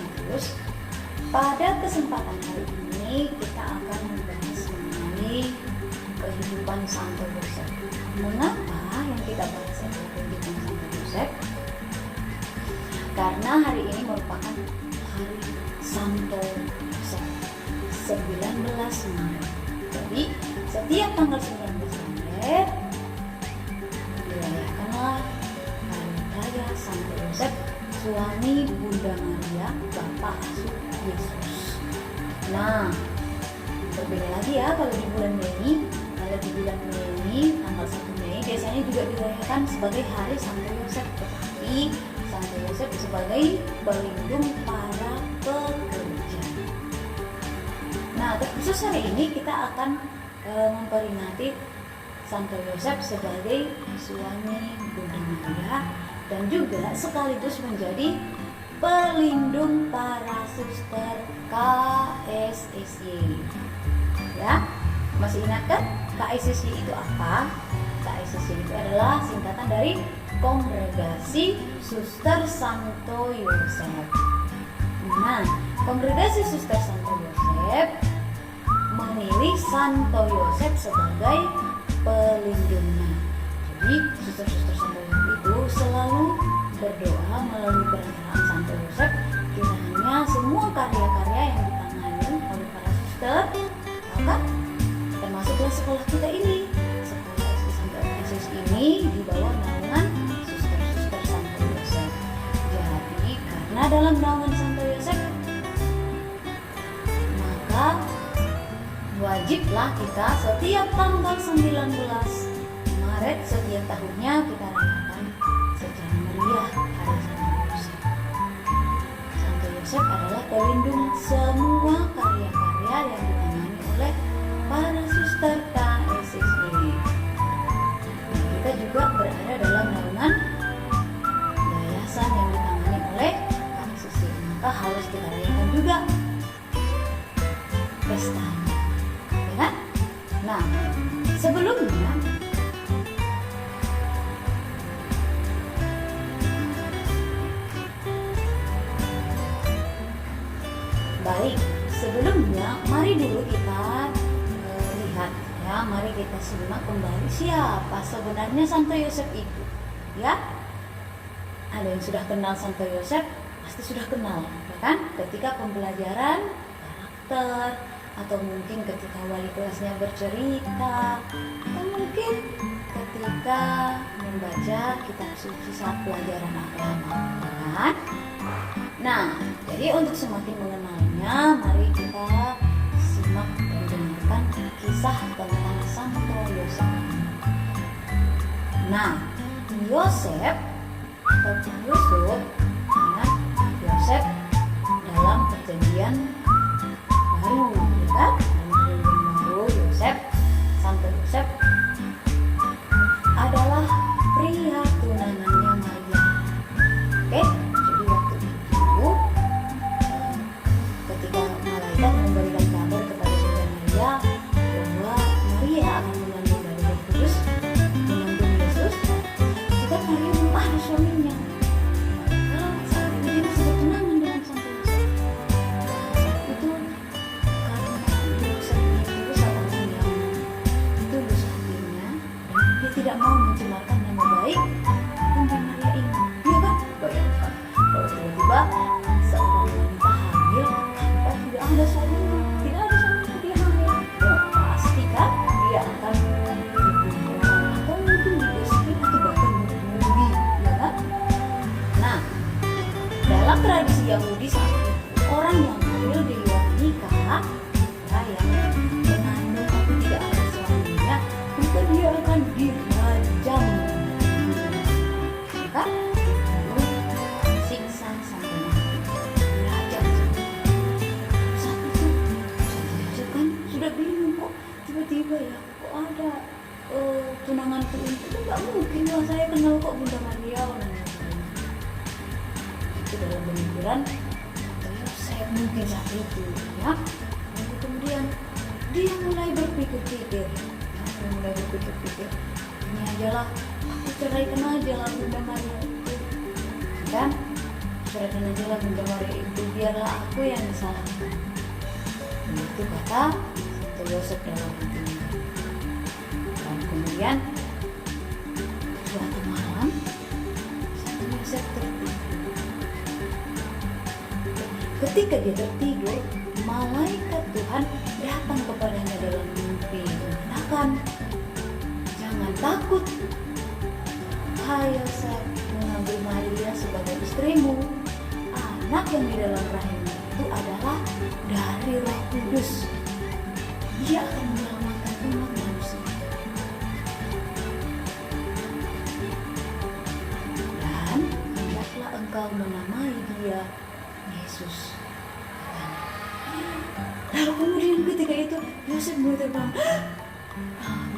Timotius. Pada kesempatan hari ini kita akan membahas mengenai kehidupan Santo Yosef. Mengapa yang kita bahas adalah kehidupan Santo Yosef? Karena hari ini merupakan hari Santo Yosef, 19 Maret. Jadi setiap tanggal 19 Maret dirayakanlah hari raya Santo Yosef, suami Bunda Maria, Bapak asuh Yesus. Nah, berbeda lagi ya kalau di bulan Mei. Kalau di bulan Mei, tanggal 1 Mei biasanya juga dirayakan sebagai hari Santo Yosef, tetapi Santo Yosef sebagai pelindung para pekerja. Nah, khusus hari ini kita akan memperingati Santo Yosef sebagai suami Bunda Maria dan juga sekaligus menjadi pelindung para suster KSSY. Ya, masih ingat kan KSSY itu apa? KSSY itu adalah singkatan dari Kongregasi Suster Santo Yosef. Nah, Kongregasi Suster Santo Yosef memilih Santo Yosef sebagai pelindungnya. Jadi suster-suster Santo Yosef itu selalu berdoa melalui perantaraan Santo Yosef, kiranya semua karya-karya yang ditangani oleh para suster, maka termasuklah sekolah kita ini, sekolah SD Santo Yesus ini di bawah naungan suster-suster Santo Yosef. Jadi karena dalam naungan Santo Yosef, maka wajiblah kita setiap tanggal 19 Maret setiap tahunnya kita rayakan secara meriah hari Santo Yosef. Santo Yosef adalah pelindung semua karya-karya yang ditangani oleh para suster KSSY. Kita juga berada dalam naungan yayasan yang ditangani oleh KSSY, maka harus kita rayakan juga pestanya, ya kan? Nah, sebelumnya mari dulu kita lihat ya, mari kita simak kembali siapa sebenarnya Santo Yosef itu. Ya, ada yang sudah kenal Santo Yosef, pasti sudah kenal, ya kan? Ketika pembelajaran karakter, atau mungkin ketika wali kelasnya bercerita, atau mungkin ketika membaca kitab suci saat pelajaran agama, ya kan? Nah, jadi untuk semakin mengenalnya, mari kita simak dan dengarkan kisah tentang Santo Yosef. Nah, Yosef atau Yusuf, ya, Yosef dalam perjanjian baru, ya kan? Dalam perjanjian baru, Yosef, Santo Yosef adalah pria tunangannya Maria. Oke? Tidak mau mencemarkan nama baik Bunda Maria ini, ya kan? Bayangkan kalau tiba-tiba seorang wanita hamil tanpa tidak ada suaminya, dia hamil, ya pasti kan dia akan dibunuh atau mungkin digosipin atau bahkan dibunuh, ya kan? Nah, dalam tradisi Yahudi saat itu, orang yang hamil di luar nikah, ya, yang mengandung tapi tidak ada suaminya, maka dia akan dirajam, maka siksa sampai mati, dirajam. Saat itu Yosef kan sudah bingung, kok tiba-tiba ya, kok ada tunanganku itu nggak mungkin lah, saya kenal kok Bunda Maria. Itu dalam pemikiran Yosef mungkin saat itu, ya. Lalu kemudian dia mulai berpikir-pikir, ini ajalah, aku ceraikan aja lah Bunda Maria itu, kan? Ceraikan aja lah Bunda Maria itu, biarlah aku yang disalahkan. Itu kata Santo Yosef dalam hatinya. Dan kemudian suatu malam Santo Yosef tertidur. Ketika dia tertidur, malaikat Tuhan datang kepadanya dalam mimpi dan mengatakan, "Jangan takut, hai Yosef, mengambil Maria sebagai istrimu. Anak yang di dalam rahimmu itu adalah dari Roh Kudus. Dia akan menyelamatkan umat manusia. Dan hendaklah engkau menamai dia Yesus." Lalu kemudian ketika itu Yosef mulai terbangun.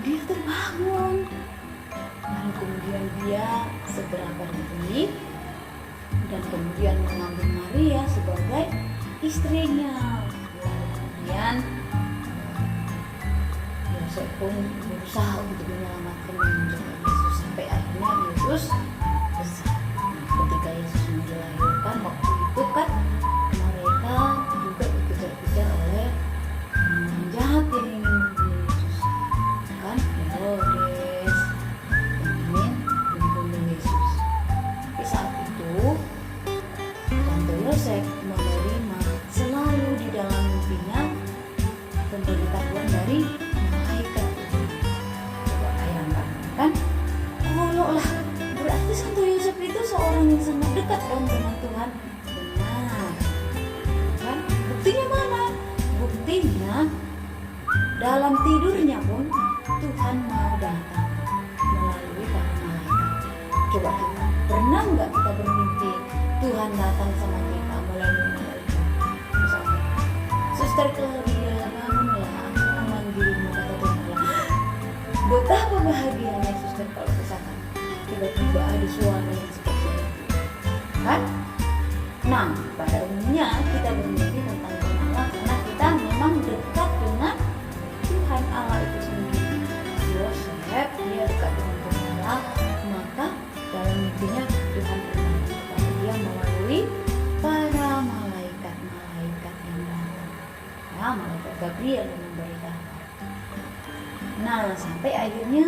Dia terbangun. Lalu kemudian dia segera pergi dan kemudian mengambil Maria sebagai istrinya. Lalu kemudian Yosef pun berusaha untuk menyelamatkan dan menjaga Yesus sampai akhirnya Yesus besar. Ketika Yesus dilahirkan waktu itu kan mereka juga dikejar-kejar oleh orang jahat yang ingin membunuh Yesus. Kan Herodes yang ingin membunuh Yesus. Tapi saat itu Santo Yosef menerima selalu di dalam mimpinya pemberitahuan dari malaikat Tuhan. Coba bayangkan kan, kalau berarti Santo Yosef itu seorang yang sangat dekat dong dengan Tuhan. Benar kan? Buktinya mana? Buktinya dalam tidurnya pun Tuhan mau datang melalui para malaikat. Coba kita, pernah nggak kita bermimpi Tuhan datang sama kita melalui malaikat? Misalnya, Suster Claudia, bangunlah, aku memanggilmu, kata Tuhan Allah. Betapa bahagianya Suster kalau misalkan tiba-tiba ada suara yang seperti itu, kan? Nah, pada umumnya kita bermimpi tentang Tuhan Allah karena kita memang dekat dengan Tuhan Allah itu sendiri. Yosef dia dekat dengan Tuhan Allah, maka dalam mimpinya Tuhan berkata kepada dia melalui para malaikat-malaikat yang datang. Ya, malaikat Gabriel yang memberitakan. Nah, sampai akhirnya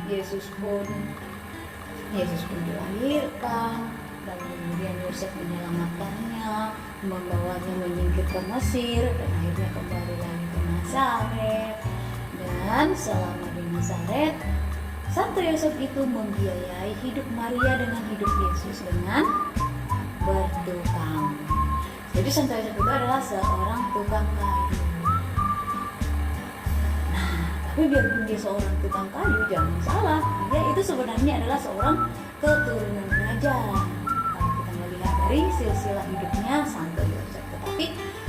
Yesus pun dilahirkan, dan kemudian Yosef menyelamatkannya, membawanya menyingkir ke Mesir, dan akhirnya kembali lagi ke Nazaret. Dan selama di Nazaret, Santo Yosef itu membiayai hidup Maria dengan hidup Yesus dengan bertukang. Jadi Santo Yosef itu adalah seorang tukang kayu. Tapi biarpun dia seorang tukang kayu, jangan salah, dia itu sebenarnya adalah seorang keturunan raja. Kalau kita melihat dari silsilah hidupnya Santo Yosef, tetapi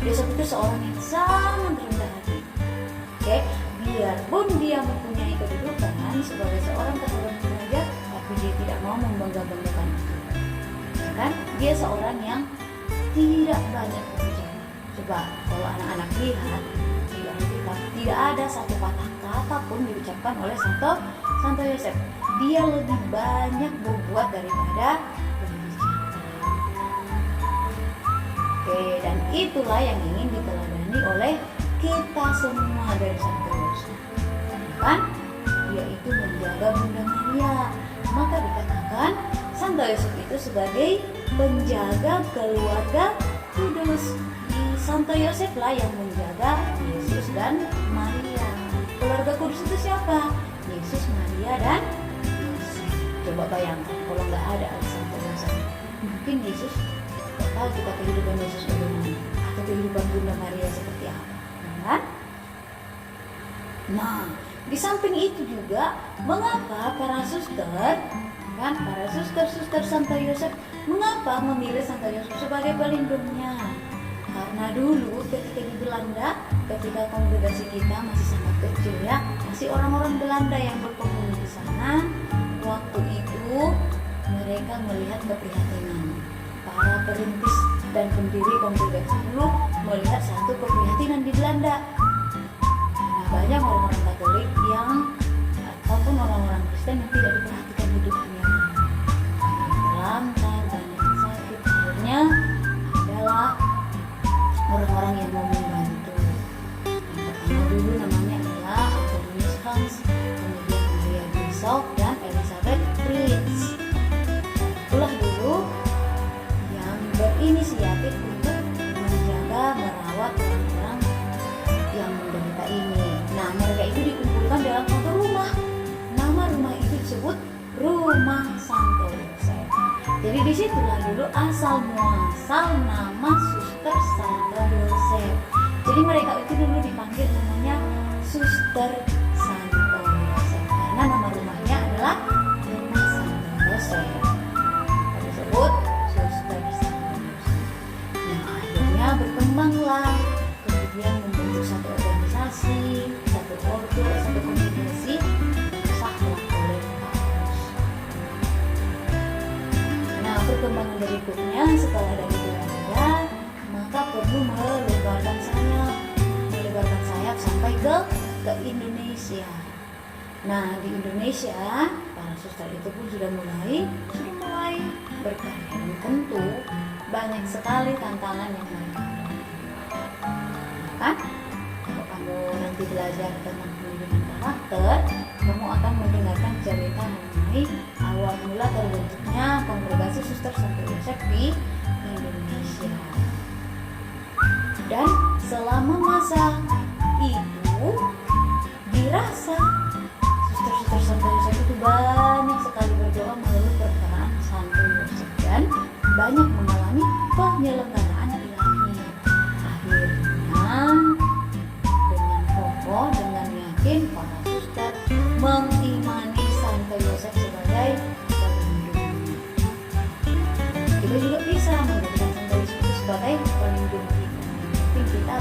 Yosef itu seorang yang sangat rendah hati. Oke, biarpun dia mempunyai kedudukan sebagai seorang keturunan raja, tapi dia tidak mau membangga-banggakan itu. Ya kan? Dia seorang yang tidak banyak berbicara. Coba kalau anak-anak lihat, tidak ada satu patah kata pun diucapkan oleh Santo Yosef. Dia lebih banyak berbuat daripada berbicara. Oke, dan itulah yang ingin diteladani oleh kita semua dari Santo Yosef. Kan? Dia itu menjaga Bunda Maria. Maka dikatakan Santo Yosef itu sebagai penjaga keluarga kudus. Santo Yosef lah yang menjaga Yesus dan Maria. Keluarga kudus itu siapa? Yesus, Maria, dan Yosef. Coba bayangkan kalau nggak ada Santo Yosef, mungkin Yesus nggak tahu kita kehidupan Yesus bagaimana, atau kehidupan Bunda Maria seperti apa, kan? Nah, di samping itu juga, mengapa para suster Santo Yosef, mengapa memilih Santo Yosef sebagai pelindungnya? Karena dulu ketika di Belanda, ketika kongregasi kita masih sangat kecil ya, masih orang-orang Belanda yang berpenghuni di sana. Waktu itu mereka melihat keprihatinan. Para perintis dan pendiri kongregasi dulu melihat satu keprihatinan di Belanda. Nah, banyak orang-orang Katolik yang ataupun orang-orang Kristen yang tidak diperhatikan hidupnya. Banyak yang terlantar, banyak yang sakit. Akhirnya adalah orang-orang yang mau membantu. Yang pertama dulu namanya adalah Antonius Hans, kemudian Maria Bishop dan Elizabeth Prince. Itulah dulu yang berinisiatif untuk menjaga, merawat orang-orang yang menderita ini. Nah, mereka itu dikumpulkan dalam satu rumah. Nama rumah itu disebut Rumah Santo Yosef. Jadi disitulah dulu asal muasal nama Suster Santo Yosef. Jadi mereka itu dulu dipanggil namanya Suster Santo Yosef karena nama rumahnya adalah Rumah Santo Yosef. Disebut Suster Santo Yosef. Nah, akhirnya berkembanglah, kemudian membentuk satu organisasi, satu ordo, satu kongregasi, sahlah oleh Paulus. Nah, perkembangan berikutnya setelah dari Belanda, maka perlu melebarkan sayap sampai ke Indonesia. Nah, di Indonesia para suster itu pun sudah mulai berkarya. Dan tentu banyak sekali tantangan yang mereka hadapi. Kan? Kalau kamu nanti belajar tentang pendidikan karakter, kamu akan mendengarkan cerita mengenai awal mula terbentuknya kongregasi Suster Santo Yosef di Indonesia. Dan selama masa itu dirasa Suster-Suster Santo Yosef itu banyak sekali berdoa melalui perkataan Santo Yosef dan banyak mengalami penyelenggaraan ilahi. Akhirnya dengan kokoh, dengan yakin para suster mengimani Santo Yosef sebagai pelindung. Kita juga bisa menjadikan Santo Yosef itu sebagai pelindung kita. Yang penting kita